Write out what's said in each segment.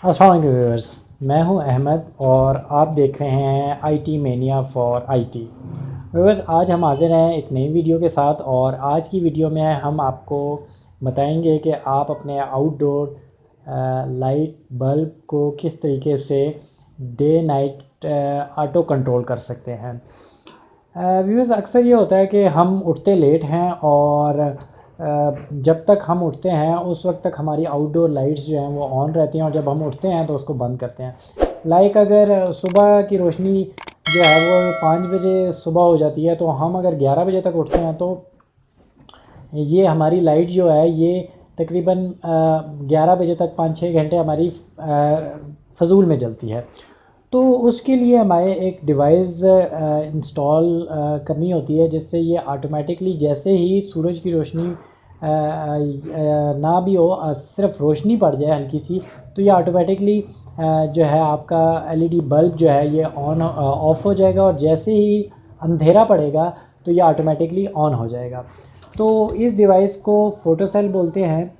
अस्सलाम वालेकुम व्यूअर्स, मैं हूं अहमद और आप देख रहे हैं IT mania for IT. Viewers, आज हम हाजिर हैं एक नई वीडियो के साथ और आज की वीडियो में हम आपको बताएंगे कि आप अपने आउटडोर लाइट बल्ब को किस तरीके से डे नाइट ऑटो कंट्रोल कर सकते हैं। व्यूअर्स, अक्सर ये होता है कि हम उठते लेट हैं और जब तक हम उठते हैं उस वक्त तक हमारी आउटडोर लाइट्स जो हैं वो ऑन रहती हैं और जब हम उठते हैं तो उसको बंद करते हैं। लाइक अगर सुबह की रोशनी जो है वो 5 बजे सुबह हो जाती है, तो हम अगर 11 बजे तक उठते हैं तो ये हमारी लाइट जो है ये तकरीबन 11 बजे तक 5-6 घंटे हमारी फजूल में जलती है। तो उसके लिए हमें एक डिवाइस इंस्टॉल करनी होती है जिससे ये ऑटोमेटिकली जैसे ही सूरज की रोशनी ना भी हो, सिर्फ रोशनी पड़ जाए हल्की सी, तो ये ऑटोमेटिकली जो है आपका एलईडी बल्ब जो है ये ऑन ऑफ हो जाएगा और जैसे ही अंधेरा पड़ेगा तो ये ऑटोमेटिकली ऑन हो जाएगा। तो इस डिवाइस को फोटोसेल बोलते हैं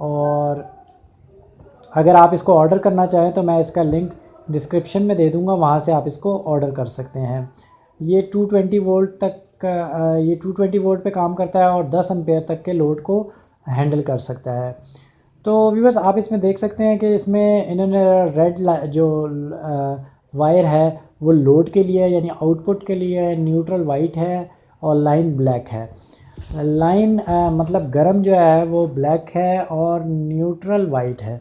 और अगर आप इसको ऑर्डर करना चाहें तो मैं इसका लिंक डिस्क्रिप्शन में दे दूंगा, वहाँ से आप इसको ऑर्डर कर सकते हैं। ये 220 वोल्ट तक ये 220 वोल्ट पे काम करता है और 10 एम्पेयर तक के लोड को हैंडल कर सकता है। तो व्यूअर्स, आप इसमें देख सकते हैं कि इसमें इन्होंने रेड जो वायर है वो लोड के लिए है, यानी आउटपुट के लिए है, न्यूट्रल वाइट है और लाइन ब्लैक है। लाइन मतलब गर्म जो है वो ब्लैक है और न्यूट्रल वाइट है।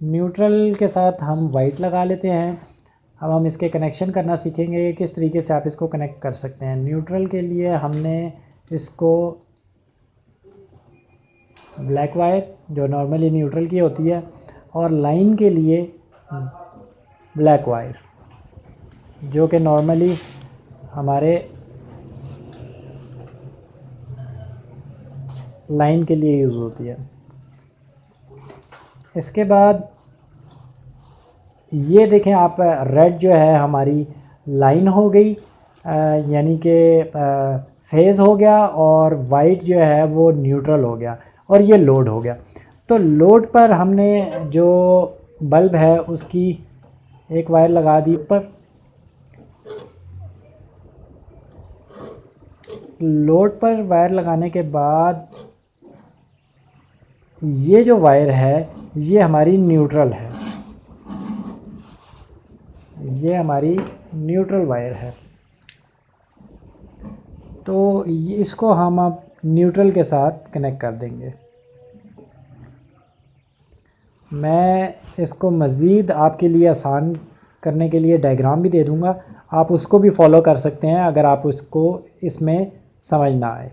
न्यूट्रल के साथ हम वाइट लगा लेते हैं। अब हम इसके कनेक्शन करना सीखेंगे किस तरीके से आप इसको कनेक्ट कर सकते हैं। न्यूट्रल के लिए हमने इसको ब्लैक वायर जो नॉर्मली न्यूट्रल की होती है और लाइन के लिए ब्लैक वायर जो कि नॉर्मली हमारे लाइन के लिए यूज़ होती है। इसके बाद ये देखें आप, रेड जो है हमारी लाइन हो गई, यानी कि फेज़ हो गया, और वाइट जो है वो न्यूट्रल हो गया और ये लोड हो गया। तो लोड पर हमने जो बल्ब है उसकी एक वायर लगा दी ऊपर। लोड पर वायर लगाने के बाद ये जो वायर है ये हमारी न्यूट्रल है, ये हमारी न्यूट्रल वायर है। तो इसको हम अब न्यूट्रल के साथ कनेक्ट कर देंगे। मैं इसको मज़ीद आपके लिए आसान करने के लिए डायग्राम भी दे दूंगा, आप उसको भी फॉलो कर सकते हैं अगर आप उसको इसमें समझ ना आए।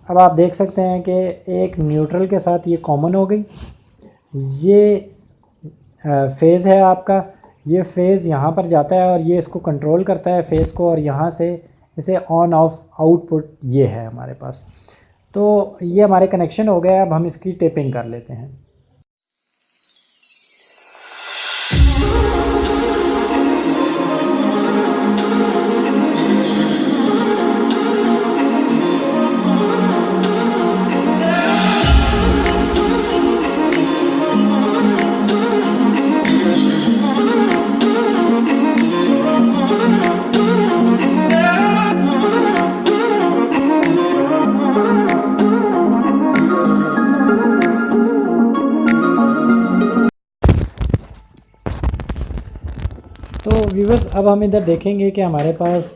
अब आप देख सकते हैं कि एक न्यूट्रल के साथ ये कॉमन हो गई। ये फेज़ है आपका, ये फेज़ यहाँ पर जाता है और ये इसको कंट्रोल करता है फेज़ को, और यहाँ से इसे ऑन ऑफ आउटपुट ये है हमारे पास। तो ये हमारे कनेक्शन हो गए। अब हम इसकी टेपिंग कर लेते हैं। तो व्यूवर्स, अब हम इधर देखेंगे कि हमारे पास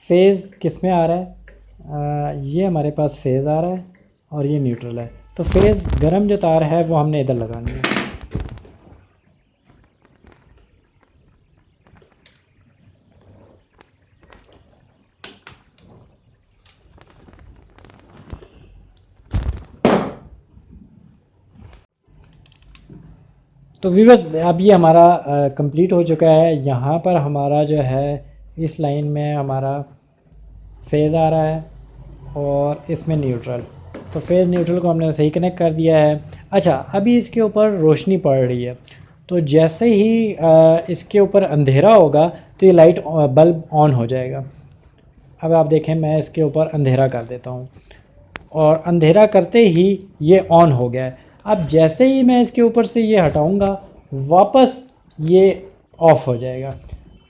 फेज़ किस में आ रहा है। ये हमारे पास फेज़ आ रहा है और ये न्यूट्रल है। तो फेज़ गर्म जो तार है वो हमने इधर लगानी है। तो व्यूवर्स, अब ये हमारा कंप्लीट हो चुका है। यहाँ पर हमारा जो है इस लाइन में हमारा फेज़ आ रहा है और इसमें न्यूट्रल। तो फेज़ न्यूट्रल को हमने सही कनेक्ट कर दिया है। अच्छा, अभी इसके ऊपर रोशनी पड़ रही है, तो जैसे ही इसके ऊपर अंधेरा होगा तो ये लाइट बल्ब ऑन हो जाएगा। अब आप देखें, मैं इसके ऊपर अंधेरा कर देता हूँ। और अंधेरा करते ही ये ऑन हो गया है। अब जैसे ही मैं इसके ऊपर से ये हटाऊंगा वापस ये ऑफ़ हो जाएगा।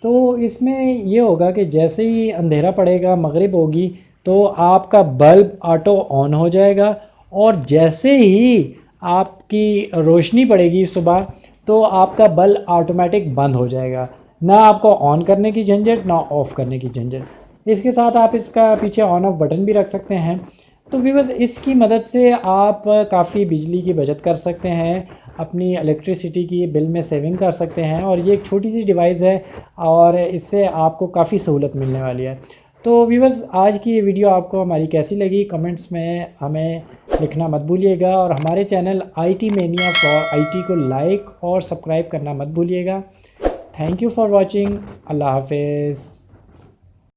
तो इसमें ये होगा कि जैसे ही अंधेरा पड़ेगा, मगरिब होगी, तो आपका बल्ब ऑटो ऑन हो जाएगा और जैसे ही आपकी रोशनी पड़ेगी सुबह तो आपका बल्ब ऑटोमेटिक बंद हो जाएगा। ना आपको ऑन करने की झंझट ना ऑफ़ करने की झंझट। इसके साथ आप इसका पीछे ऑन ऑफ बटन भी रख सकते हैं। तो व्यूअर्स इसकी मदद से आप काफ़ी बिजली की बचत कर सकते हैं, अपनी इलेक्ट्रिसिटी की बिल में सेविंग कर सकते हैं और ये एक छोटी सी डिवाइस है और इससे आपको काफ़ी सहूलत मिलने वाली है। तो व्यूअर्स आज की ये वीडियो आपको हमारी कैसी लगी कमेंट्स में हमें लिखना मत भूलिएगा और हमारे channel IT Mania for IT को लाइक और सब्सक्राइब करना मत भूलिएगा। Thank you for watching. अल्लाह हाफिज़।